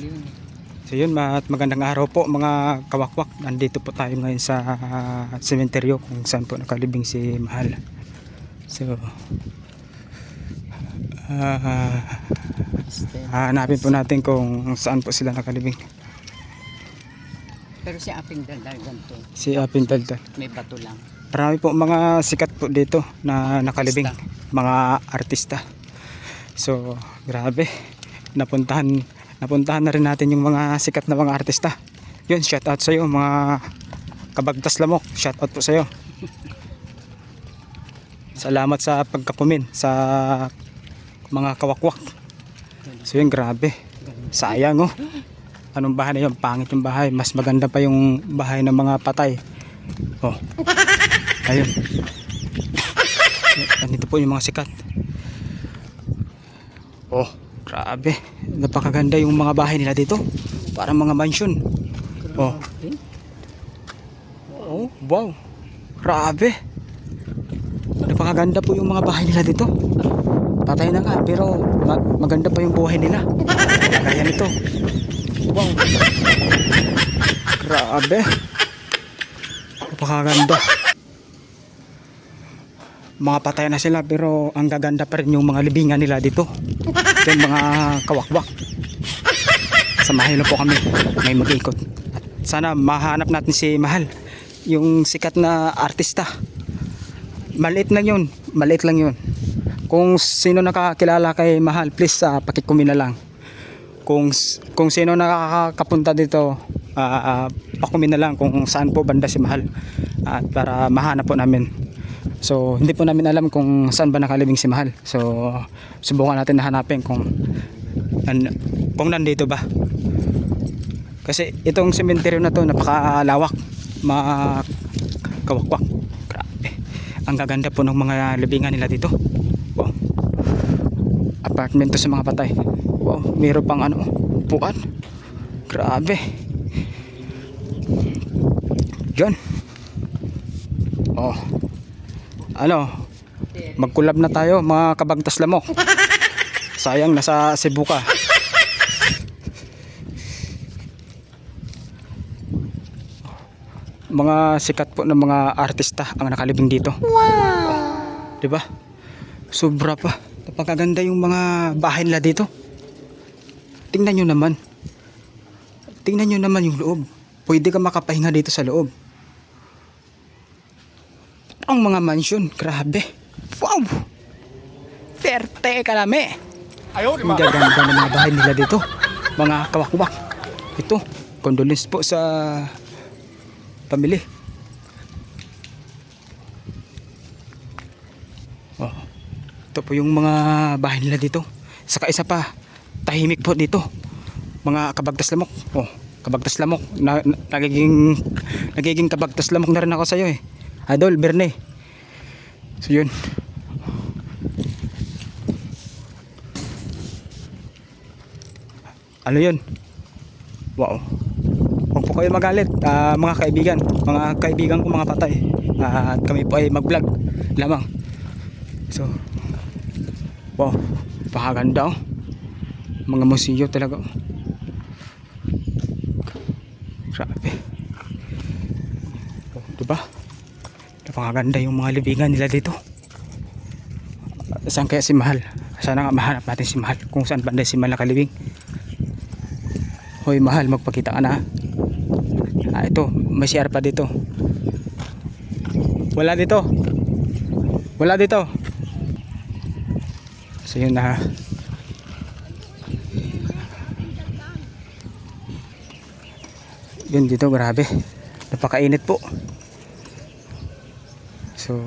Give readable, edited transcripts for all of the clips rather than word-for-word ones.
Ayun. So yun, magandang araw po mga kawakwak. Nandito po tayo ngayon sa sementeryo kung saan po nakalibing si Mahal. So hanapin po natin kung saan po sila nakalibing. Pero si Aping Daldal ganito. Si Aping Daldal. May bato lang. Marami po mga sikat po dito na nakalibing. Mga artista. So grabe. Napuntahan na rin natin yung mga sikat na mga artista. Yun, shout out sa iyo mga kabagtas lamok. Shout out po sa iyo. Salamat sa pagkakumin sa mga kawakwak. So yun, grabe. Sayang oh. Anong bahay na yun? Pangit yung bahay. Mas maganda pa yung bahay ng mga patay. Oh. Ayun. Nandito po yung mga sikat. Oh, grabe. Napakaganda yung mga bahay nila dito. Parang mga mansion. Oh. Oh, wow. Grabe. Napakaganda po yung mga bahay nila dito. Patay na nga pero maganda pa yung buhay nila. Kaya nito. Wow. Grabe. Napakaganda. Mga patay na sila pero ang gaganda pa rin yung mga libingan nila dito. Yung mga kawakwak. Samahin na po kami. May mag-ikot. Sana mahanap natin si Mahal. Yung sikat na artista. Maliit lang yun. Maliit lang yun. Kung sino nakakilala kay Mahal, please pakikumin na lang. Kung sino nakakapunta dito, pakumin na lang kung saan po banda si Mahal. At para mahanap po namin. So hindi po namin alam kung saan ba nakalibing si Mahal. So subukan natin na hanapin kung nandito ba. Kasi itong sementeryo na to napakalawak, kawakwak. Grabe. Ang gaganda po ng mga libingan nila dito. Wow. Apartment to sa mga patay. Wow, mayroon pang upuan. Grabe. Diyan. Oh. Mag-collab na tayo mga kabagtas lamok. Sayang nasa Cebu ka. Mga sikat po ng mga artista ang nakalibing dito. Wow. 'Di ba? Sobra pa. Napakaganda yung mga bahay nila dito. Tingnan niyo naman. Tingnan niyo naman yung loob. Pwede ka makapahinga dito sa loob. Ang mga mansion, grabe. Wow! Perte kalame. Ang gaganda ng mga bahay nila dito. Mga kawakwak. Ito, condolence po sa pamilya. Oh. Ito po yung mga bahay nila dito. Saka isa pa, tahimik po dito. Mga kabagtas lamok. Oh, kabagtas lamok. Nagiging kabagtas lamok na rin ako sa iyo eh. Idol, Berne. So yun. Ano yun? Wow. Huwag po kayo magalit, mga kaibigan ko mga patay. At kami po ay mag-vlog lamang. So, wow. Pakaganda oh. Mga museo talaga oh. Grabe. Oh, diba? Napakaganda yung mga libingan nila dito. Saan kaya si Mahal? Sana nga mahanap natin si Mahal. Kung saan banda si Mahal nakalibing. Hoy Mahal, magpakita ka na. Ito, may CR pa dito. Wala dito. Wala dito. So yun na. Yun dito, grabe. Napakainit po. So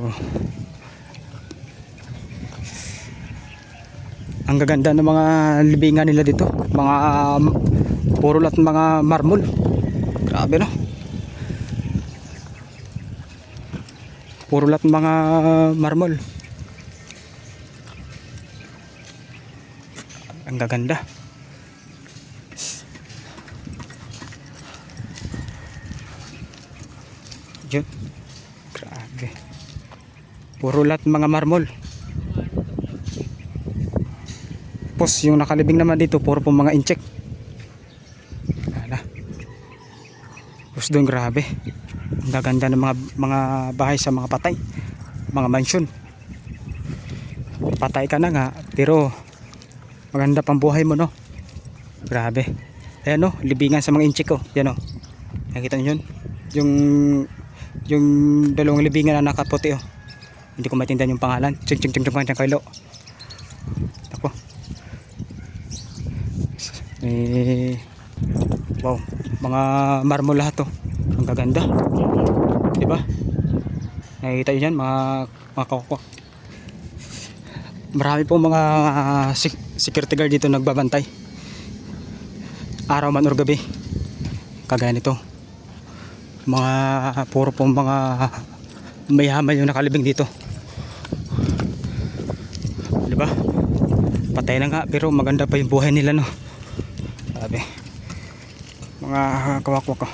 ang gaganda ng mga libingan nila dito. Mga puro lahat mga marmol. Grabe no. Puro lahat mga marmol. Ang gaganda. Yun. Grabe. Puro lahat mga marmol. Tapos yung nakalibing naman dito puro po mga incheck. Tapos doon grabe. Ang gaganda ng mga bahay sa mga patay. Mga mansyon. Patay ka na nga pero maganda pang buhay mo, no? Grabe. Ayan, no, libingan sa mga inchik ko. Yan, no. Nakita niyo yun? Yung dalawang libingan na nakaputi, oh. Hindi ko maintindihan yung pangalan. Ching kailo. Ako. Wow, mga marmol lahat, oh. Ang gaganda. 'Di ba? Nakikita niyo 'yan, mga kawakwak. Marami pong mga security guard dito nagbabantay. Araw man or gabi. Kagaya nito. Mga puro pong mga mayaman yung nakalibing dito. 'Di ba? Patay na nga pero maganda pa yung buhay nila, no. Sabi. Mga kawakwak.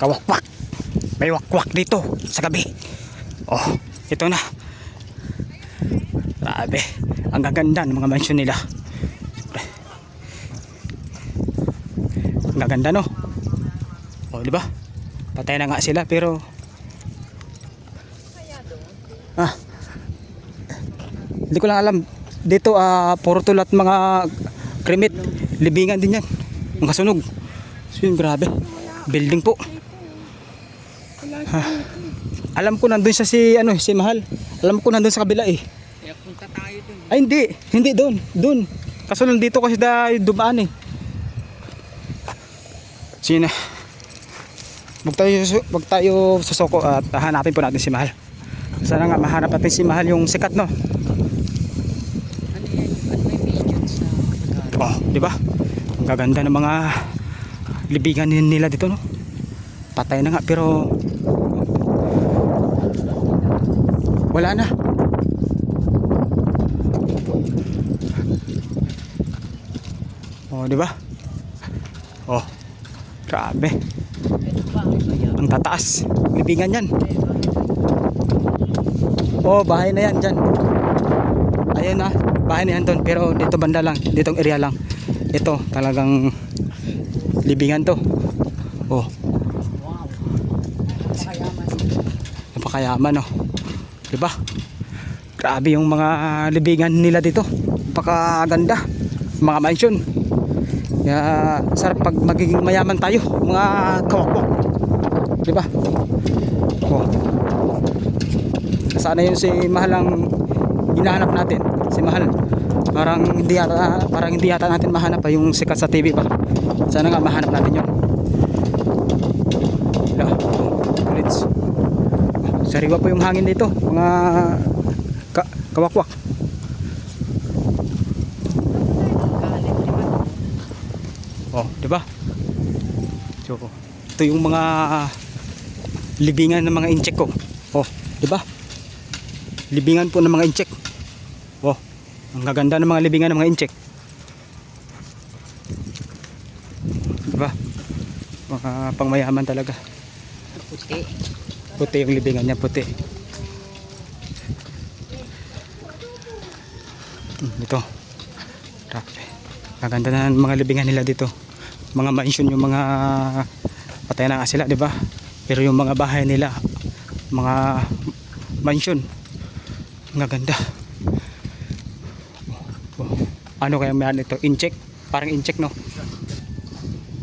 Kawakwak. May wakwak dito sa gabi. Oh, ito na. Grabe. Ang gaganda ng mga mansyon nila. Ang gaganda, no? Oh, di ba? Patay na nga sila pero hindi ko lang alam. Dito puro tulat mga krimit. Libingan din yan. Mga sunog. So yun, grabe. Building po. Alam ko nandun siya si Mahal. Alam ko nandun sa kabila, eh. Kaya punta tayo dun. Ay, hindi doon. Kaso nandito kasi dumaan, eh. Sige na. Wag tayo susoko at hanapin po natin si Mahal. Sana nga mahanap natin si Mahal, yung sikat, no. Ano yan? May million sa Tagalog. Oh, di ba? Ang gaganda ng mga libingan nila dito, no. Patay na nga pero wala na. Oh, di ba? Oh. Grabe. Ito pa ang kaya. Ang tataas. Libingan yan. Oh, bahay na yan dyan. Ayun na. Bahay na yan doon. Pero dito banda lang. Ditong area lang. Ito talagang libingan to. Oh. Wow. Napakayaman. Napakayaman, oh. Diba? Grabe yung mga libingan nila dito. Napakaganda. Mga mansion. Kaya sarap pag magiging mayaman tayo, mga kawakwak. Diba? Oh. Sana yun si Mahal ang hinahanap natin. Si Mahal. Parang hindi yata natin mahanap pa yung sikat sa TV ba. Sana nga mahanap natin yun. Let's. Sariwa po yung hangin dito, mga kawakwak. Oh, di ba? So, ito yung mga libingan ng mga incheck ko. Oh, di ba? Libingan po ng mga incheck. Oh, ang gaganda ng mga libingan ng mga incheck. Di ba? Mga pangmayaman talaga. Puti. Puti yung libingan niya, puti. Ito. Grabe. Maganda na ng mga libingan nila dito. Mga mansion yung mga patay na nga sila, di ba? Pero yung mga bahay nila, mga mansion. Ang ganda. Oh. Ano kaya meron ito? Incheck? Parang incheck, no?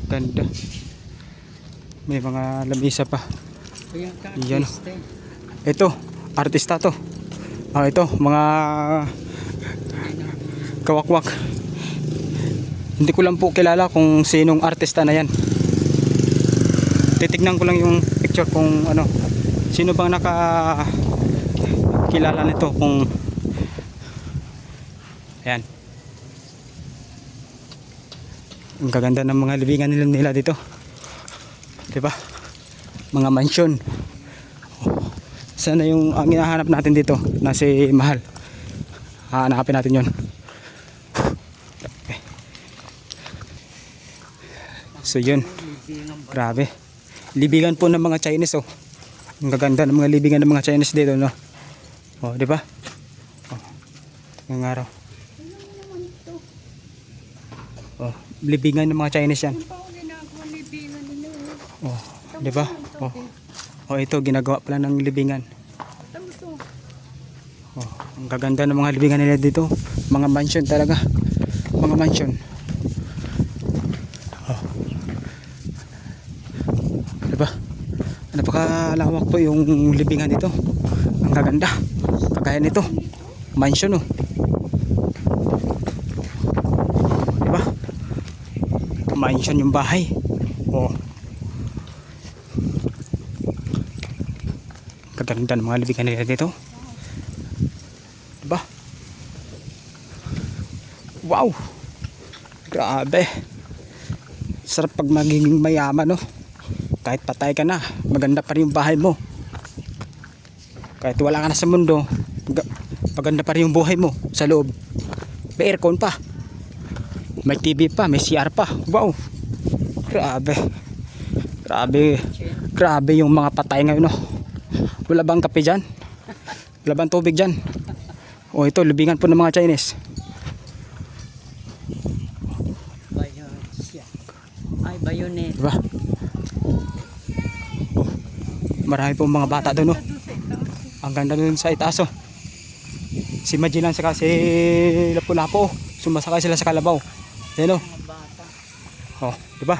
Ganda. May mga lamisa pa. Yan. Ito, artista to. Ito, mga kawakwak. Hindi ko lang po kilala kung sinong artista na yan. Titignan ko lang yung picture kung ano, sino bang nakakilala nito kung ayan. Ang gaganda ng mga libingan nila dito. Diba? Mga mansion. Sana yung ang hinahanap natin dito na si Mahal. Hahanapin natin yon. Okay. So yun. Grabe. Libingan po ng mga Chinese, oh. Ang gaganda ng mga libingan ng mga Chinese dito, no. Oh, di ba? Oh. Yung araw. Oh, libingan ng mga Chinese yan. Oh. Di ba? Oh. Oh, ito ginagawa pala ng libingan. Oh, ang gaganda ng mga libingan nila dito. Mga mansion talaga. Mga mansion. Oh. Di ba? Napakalawak po yung libingan dito. Ang gaganda. Kagaya nito. Mansion oh. Di ba? Mansion yung bahay. Oh. Kaganda ng mga libingan nila dito. Diba? Wow! Grabe! Sarap pag magiging mayaman, no? Kahit patay ka na, maganda pa rin yung bahay mo. Kahit wala ka na sa mundo, maganda pa rin yung buhay mo sa loob. May aircon pa. May TV pa, may CR pa. Wow! Grabe! Grabe! Grabe yung mga patay ngayon, no? Wala bang kape dyan? Wala bang tubig dyan? O ito, libingan po ng mga Chinese. Bayon siya. Ay, bayonet. Diba? Oh, marami pong mga bata doon, no? Ang ganda doon sa itaas, oh. Si Majilan saka si Lapu-Lapu, oh. Sumasakay sila sa kalabaw. Yan, oh. Mga bata. Oh, diba?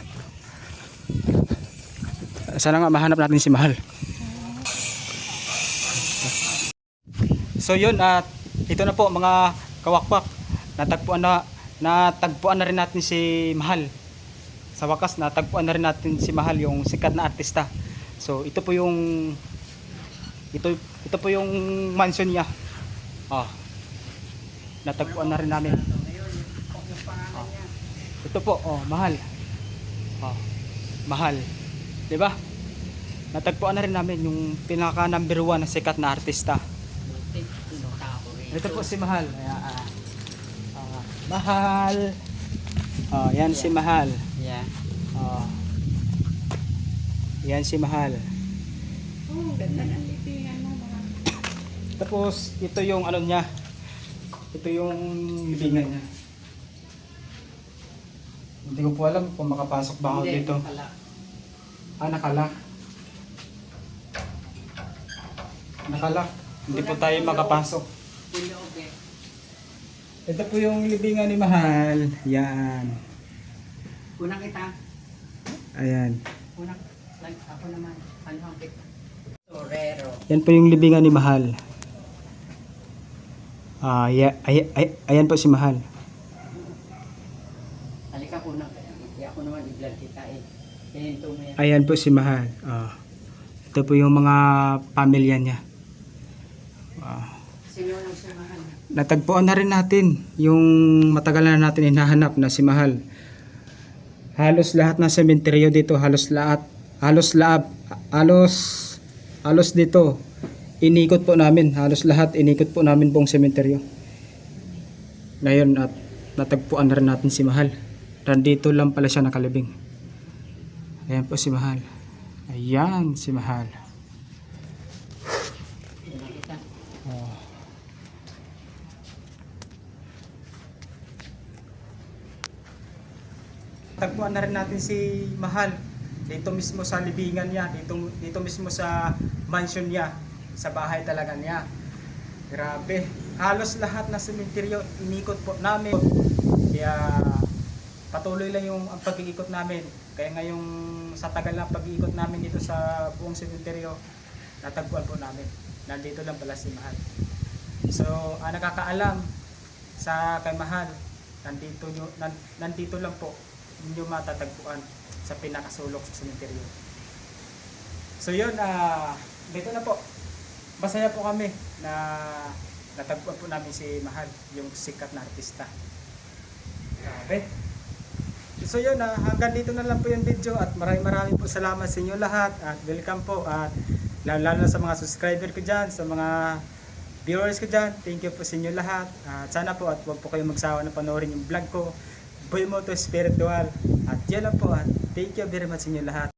Sana nga mahanap natin si Mahal. So yun, at ito na po mga kawakwak, natagpuan na rin natin si Mahal. Sa wakas natagpuan na rin natin si Mahal, yung sikat na artista. So ito po yung mansion niya. Oh. Natagpuan na rin namin. Oh. Ito po, oh, Mahal. Oh. Mahal. 'Di ba? Natagpuan na rin namin yung pinaka number 1 na sikat na artista. Ito po si Mahal. Mahal. Oh, yan si Mahal. Yeah. Oh. Yan si Mahal. Oh, ganda ng libingan mo. Tapos ito yung ano niya. Ito yung libingan niya. Hindi ko po alam kung makapasok ba ako dito. Nakalak. Nakalak. Hindi po tayo makapasok. Ito po yung libingan ni Mahal. Yan. Unang kita. Ayan. Unang, ako naman. Ano ang kita? Torero. Yan po yung libingan ni Mahal. Ayan po si Mahal. Halika unang. Kaya ako naman i-vlog kita eh. Hininto mo yan. Ayan po si Mahal. Ito po yung mga pamilya niya. Sino ang samahan? Natagpuan na rin natin yung matagal na natin hinahanap na si Mahal. Halos lahat ng sementeryo dito, halos dito inikot po namin, halos lahat inikot po namin buong sementeryo. Ngayon at natagpuan na rin natin si Mahal. Nandito lang pala siya nakalibing. Ayan po si Mahal. Ayan si Mahal. Unang kita. Oh. Tagpuan na rin natin si Mahal dito mismo sa libingan niya, dito mismo sa mansion niya, sa bahay talaga niya. Grabe, halos lahat na sementeryo inikot po namin. Kaya patuloy lang yung ang pag-iikot namin. Kaya ngayong sa tagal ng pag-iikot namin dito sa buong sementeryo, natagpuan po namin. Nandito lang pala si Mahal. So, ang nakakaalam sa kay Mahal, nandito lang po ninyo matatagpuan sa pinakasulok sa sementeryo. So yun, dito na po. Masaya po kami na natagpuan po namin si Mahal, yung sikat na artista. Grabe. So yun, hanggang dito na lang po yung video at maraming po salamat sa inyo lahat at welcome po at lalo na sa mga subscriber ko dyan, sa mga viewers ko dyan, thank you po sa inyo lahat at sana po at huwag po kayong magsawa na panoorin yung vlog ko, Boy Moto Spiritual at yan lang po at thank you very much sa inyo lahat.